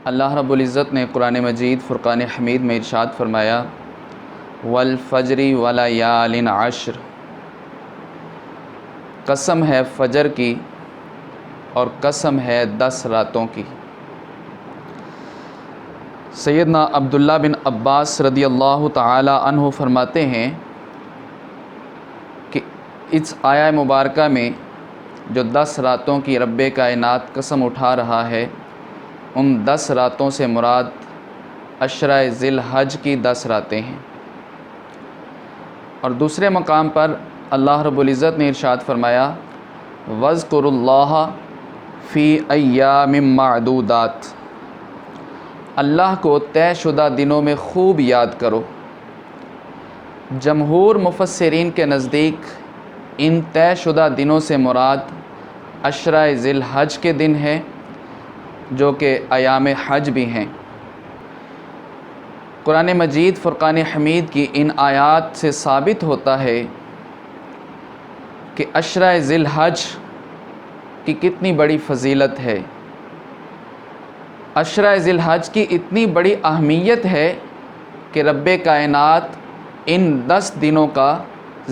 اللہ رب العزت نے قرآن مجید فرقان حمید میں ارشاد فرمایا والفجر ولیال عشر، قسم ہے فجر کی اور قسم ہے 10 راتوں کی۔ سیدنا عبداللہ بن عباس رضی اللہ تعالی عنہ فرماتے ہیں کہ اس آیہ مبارکہ میں جو 10 راتوں کی رب کائنات قسم اٹھا رہا ہے، ان 10 راتوں سے مراد عشرہ ذی الحج کی 10 راتیں ہیں۔ اور دوسرے مقام پر اللہ رب العزت نے ارشاد فرمایا وَاذْكُرُوا اللَّهَ فِي أَيَّامٍ مَّعْدُودَاتٍ، اللہ کو طے شدہ دنوں میں خوب یاد کرو۔ جمہور مفسرین کے نزدیک ان طے شدہ دنوں سے مراد عشرہ ذی الحج کے دن ہیں، جو کہ ایام حج بھی ہیں۔ قرآن مجید فرقان حمید کی ان آیات سے ثابت ہوتا ہے کہ عشرہ ذی الحج کی کتنی بڑی فضیلت ہے۔ عشرہ ذی الحج کی اتنی بڑی اہمیت ہے کہ رب کائنات ان 10 دنوں کا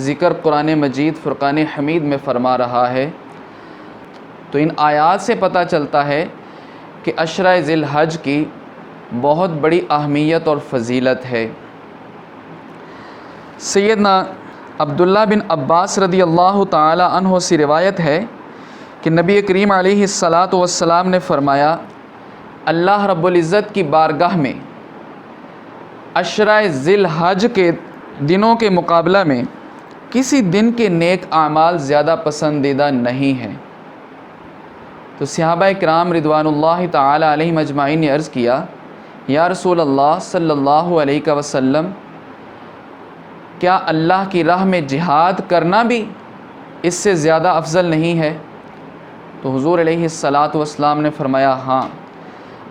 ذکر قرآن مجید فرقان حمید میں فرما رہا ہے۔ تو ان آیات سے پتہ چلتا ہے کہ عشرہ ذی الحج کی بہت بڑی اہمیت اور فضیلت ہے۔ سیدنا عبداللہ بن عباس رضی اللہ تعالی عنہ سے روایت ہے کہ نبی کریم علیہ الصلاۃ نے فرمایا اللہ رب العزت کی بارگاہ میں عشرہ ذی الحج کے دنوں کے مقابلہ میں کسی دن کے نیک اعمال زیادہ پسندیدہ نہیں ہیں۔ تو صحابہ کرام رضوان اللہ تعالی علیہم اجمعین نے عرض کیا یا رسول اللہ صلی اللہ علیہ وسلم، کیا اللہ کی راہ میں جہاد کرنا بھی اس سے زیادہ افضل نہیں ہے؟ تو حضور علیہ السلام نے فرمایا ہاں،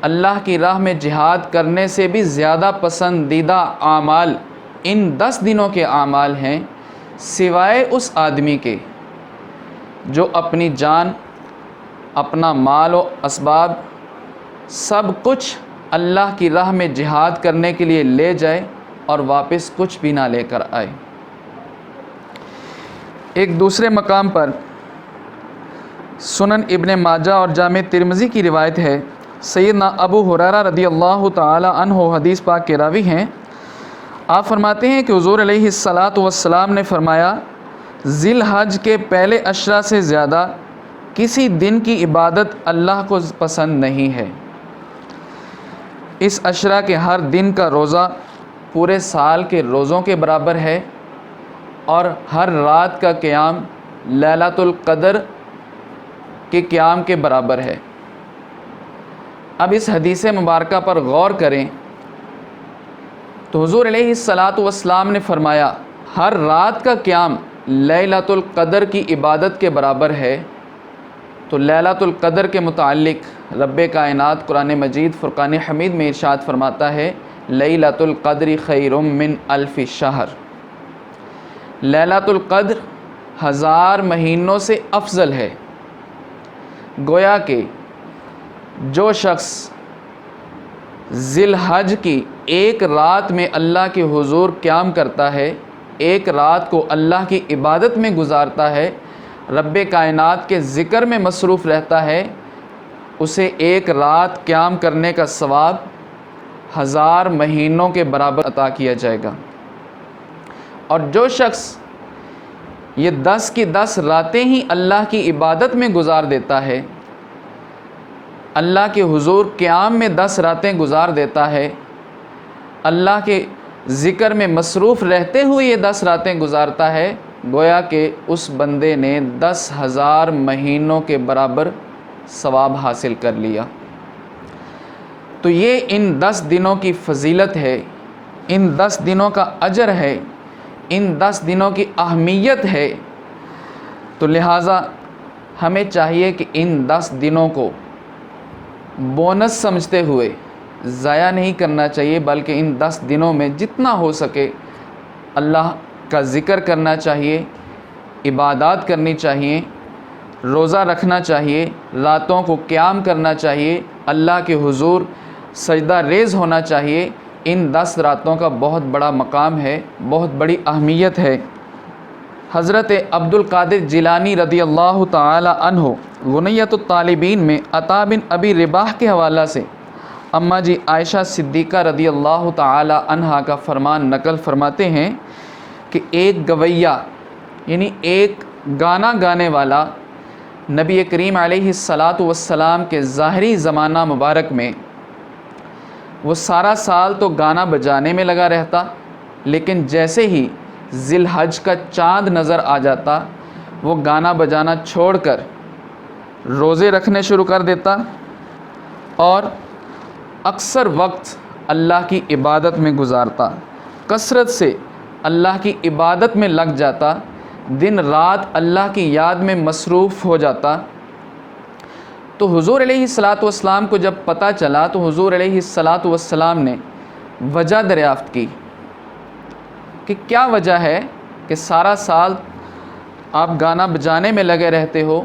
اللہ کی راہ میں جہاد کرنے سے بھی زیادہ پسندیدہ اعمال ان 10 دنوں کے اعمال ہیں، سوائے اس آدمی کے جو اپنی جان، اپنا مال و اسباب سب کچھ اللہ کی راہ میں جہاد کرنے کے لیے لے جائے اور واپس کچھ بھی نہ لے کر آئے۔ ایک دوسرے مقام پر سنن ابن ماجہ اور جامع ترمذی کی روایت ہے، سیدنا ابو ہریرہ رضی اللہ تعالی عنہ حدیث پاک کے راوی ہیں، آپ فرماتے ہیں کہ حضور علیہ السلام نے فرمایا ذی الحج کے پہلے عشرہ سے زیادہ کسی دن کی عبادت اللہ کو پسند نہیں ہے۔ اس عشرہ کے ہر دن کا روزہ پورے سال کے روزوں کے برابر ہے، اور ہر رات کا قیام لیلۃ القدر کے قیام کے برابر ہے۔ اب اس حدیث مبارکہ پر غور کریں تو حضور علیہ السلام نے فرمایا ہر رات کا قیام لیلۃ القدر کی عبادت کے برابر ہے۔ تو لیلۃ القدر کے متعلق رب کائنات قرآن مجید فرقان حمید میں ارشاد فرماتا ہے لیلۃ القدر خیر من الف شہر، لیلۃ القدر 1000 مہینوں سے افضل ہے۔ گویا کہ جو شخص ذی الحج کی ایک رات میں اللہ کے حضور قیام کرتا ہے، ایک رات کو اللہ کی عبادت میں گزارتا ہے، رب کائنات کے ذکر میں مصروف رہتا ہے، اسے ایک رات قیام کرنے کا ثواب 1000 مہینوں کے برابر عطا کیا جائے گا۔ اور جو شخص یہ 10 کی 10 راتیں ہی اللہ کی عبادت میں گزار دیتا ہے، اللہ کے حضور قیام میں 10 راتیں گزار دیتا ہے، اللہ کے ذکر میں مصروف رہتے ہوئے یہ 10 راتیں گزارتا ہے، گویا کہ اس بندے نے 10,000 مہینوں کے برابر ثواب حاصل کر لیا۔ تو یہ ان 10 دنوں کی فضیلت ہے، ان 10 دنوں کا اجر ہے، ان 10 دنوں کی اہمیت ہے۔ تو لہٰذا ہمیں چاہیے کہ ان 10 دنوں کو بونس سمجھتے ہوئے ضائع نہیں کرنا چاہیے، بلکہ ان 10 دنوں میں جتنا ہو سکے اللہ کا ذکر کرنا چاہیے، عبادات کرنی چاہیے، روزہ رکھنا چاہیے، راتوں کو قیام کرنا چاہیے، اللہ کے حضور سجدہ ریز ہونا چاہیے۔ ان 10 راتوں کا بہت بڑا مقام ہے، بہت بڑی اہمیت ہے۔ حضرت عبد القادر جیلانی رضی اللہ تعالی عنہ غنیۃ الطالبین میں عطا بن ابی رباح کے حوالہ سے اماں جی عائشہ صدیقہ رضی اللہ تعالی عنہا کا فرمان نقل فرماتے ہیں کہ ایک گویہ یعنی ایک گانا گانے والا نبی کریم علیہ الصلاۃ والسلام کے ظاہری زمانہ مبارک میں وہ سارا سال تو گانا بجانے میں لگا رہتا، لیکن جیسے ہی ذی الحج کا چاند نظر آ جاتا وہ گانا بجانا چھوڑ کر روزے رکھنے شروع کر دیتا اور اکثر وقت اللہ کی عبادت میں گزارتا، کثرت سے اللہ کی عبادت میں لگ جاتا، دن رات اللہ کی یاد میں مصروف ہو جاتا۔ تو حضور علیہ الصلاۃ والسلام کو جب پتہ چلا تو حضور علیہ الصلاۃ والسلام نے وجہ دریافت کی کہ کیا وجہ ہے کہ سارا سال آپ گانا بجانے میں لگے رہتے ہو،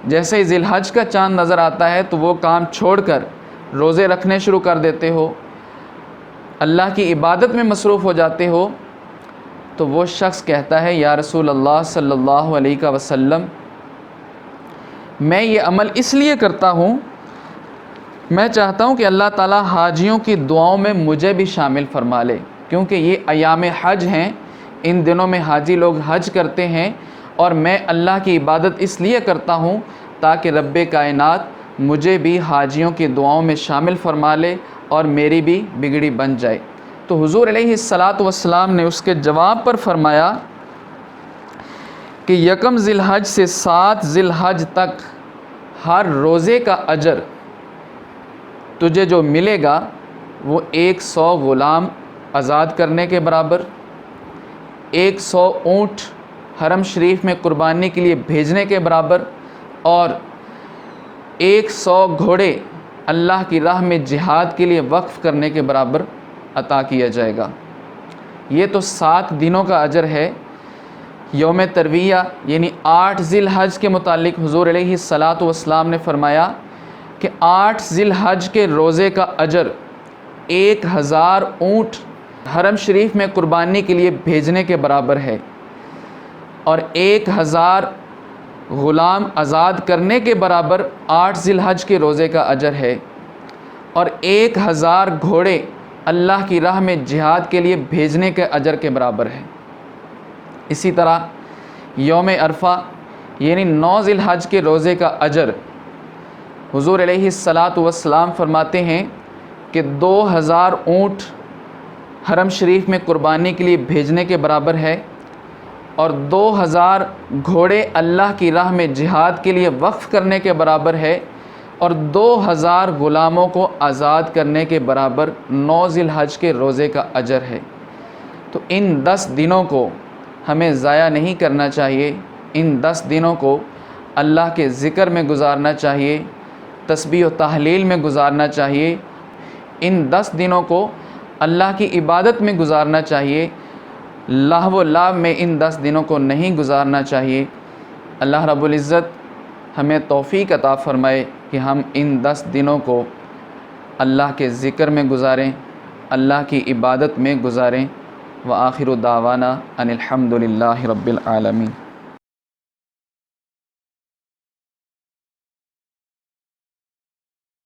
جیسے ہی ذی الحج کا چاند نظر آتا ہے تو وہ کام چھوڑ کر روزے رکھنے شروع کر دیتے ہو، اللہ کی عبادت میں مصروف ہو جاتے ہو۔ تو وہ شخص کہتا ہے یا رسول اللہ صلی اللہ علیہ وسلم، میں یہ عمل اس لیے کرتا ہوں، میں چاہتا ہوں کہ اللہ تعالیٰ حاجیوں کی دعاؤں میں مجھے بھی شامل فرما لے، کیونکہ یہ ایام حج ہیں، ان دنوں میں حاجی لوگ حج کرتے ہیں، اور میں اللہ کی عبادت اس لیے کرتا ہوں تاکہ رب کائنات مجھے بھی حاجیوں کی دعاؤں میں شامل فرما لے اور میری بھی بگڑی بن جائے۔ تو حضور علیہ الصلاۃ والسلام نے اس کے جواب پر فرمایا کہ یکم ذی الحج سے 7 ذی الحج تک ہر روزے کا اجر تجھے جو ملے گا وہ 100 غلام آزاد کرنے کے برابر، 100 اونٹ حرم شریف میں قربانی کے لیے بھیجنے کے برابر، اور 100 گھوڑے اللہ کی راہ میں جہاد کے لیے وقف کرنے کے برابر عطا کیا جائے گا۔ یہ تو 7 دنوں کا اجر ہے۔ یوم ترویہ یعنی 8 ذی الحج کے متعلق حضور علیہ الصلاۃ والسلام نے فرمایا کہ 8 ذی الحج کے روزے کا اجر 1000 اونٹ حرم شریف میں قربانی کے لیے بھیجنے کے برابر ہے، اور 1000 غلام آزاد کرنے کے برابر 8 ذی الحج کے روزے کا اجر ہے، اور 1000 گھوڑے اللہ کی راہ میں جہاد کے لیے بھیجنے کے اجر کے برابر ہے۔ اسی طرح یوم عرفہ یعنی 9 ذی الحج کے روزے کا اجر حضور علیہ الصلاۃ والسلام فرماتے ہیں کہ 2000 اونٹ حرم شریف میں قربانی کے لیے بھیجنے کے برابر ہے، اور 2000 گھوڑے اللہ کی راہ میں جہاد کے لیے وقف کرنے کے برابر ہے، اور 2000 غلاموں کو آزاد کرنے کے برابر 9 ذی الحج کے روزے کا اجر ہے۔ تو ان 10 دنوں کو ہمیں ضائع نہیں کرنا چاہیے، ان 10 دنوں کو اللہ کے ذکر میں گزارنا چاہیے، تسبیح و تحلیل میں گزارنا چاہیے، ان 10 دنوں کو اللہ کی عبادت میں گزارنا چاہیے، لہو و لعب میں ان 10 دنوں کو نہیں گزارنا چاہیے۔ اللہ رب العزت ہمیں توفیق عطا فرمائے کہ ہم ان 10 دنوں کو اللہ کے ذکر میں گزاریں، اللہ کی عبادت میں گزاریں۔ وآخر دعوانا ان الحمد للہ رب العالمین۔